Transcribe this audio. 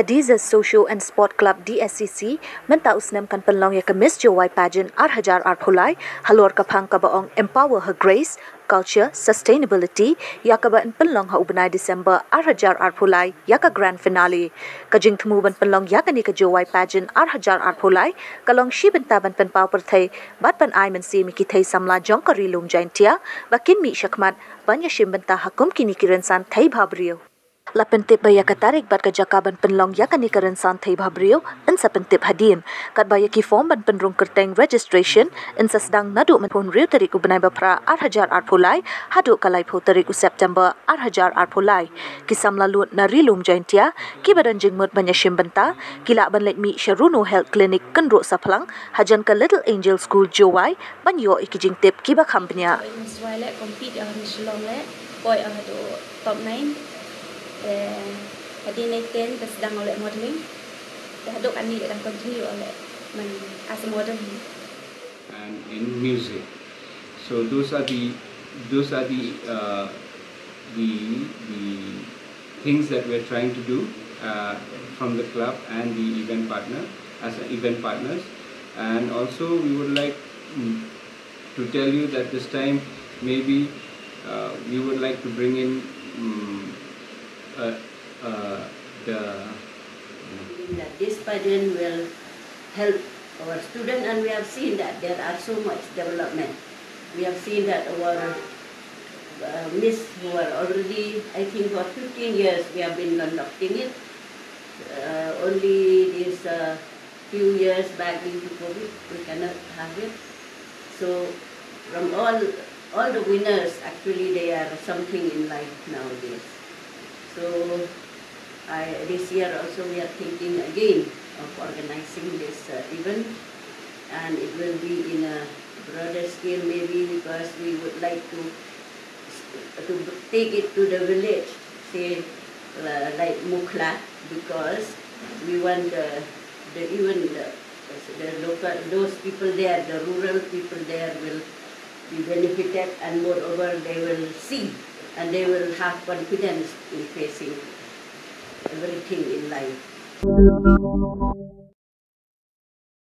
Diza Socio and Sport Club DSSC mynta snem kan pynlong yak Miss Jowai Pageant 8,000 phulai halor ka phang kaba ong empower her grace culture sustainability yakaba in pynlong ha bnai December 8,000 phulai yaka grand finale ka jingthmu ban pynlong yakani ka Jowai Pageant 8,000 phulai kalong shi Bynta ban pynpaw pyrthei bat bnai mynsiem ki Thei Samla jong ka Ri-Lum Jaiñtia bakin shakhmat ban Iashim Bynta hakum kine ki rynsan Thei bhabriew La pentip baya katarik bat kajaka ban pynlong yakani ka rynsan Thei bhabriew in sa pentip hadin kat baya ki form ban penrung kerteng registration in sa sedang nadu men pun riu tarik bnai bapra 8,000 phulai hadu kalai pho tarik September 8,000 phulai ki samla lut na Ri-Lum Jaiñtia ki badan jingmut ban Iashim Bynta kila ban let mi sharuno health clinic kendro sa phang hajan ka Little Angel School Jowai ban yo iki jingtip ki ba khambnya Miss Jowai le compete ang Miss Long le boy ang top 9 Hadi naik 10 sedang oleh modeling. Hadok ani dan continue oleh as a model. And in music, so those are the things that we're trying to do from the club and the event partner as event partners, and also we would like to tell you that this time maybe we would like to bring in that this pageant will help our students, and we have seen that there are so much development. We have seen that our Miss who are already, I think for 15 years we have been conducting it. Only this few years back due to COVID we cannot have it. So from all the winners, actually they are something in life nowadays. So this year also we are thinking again of organizing this event, and it will be in a broader scale maybe, because we would like to take it to the village, say like Mukla, because we want the local, those people there, the rural people there will be benefited, and moreover they will see and they will have confidence in facing everything in life.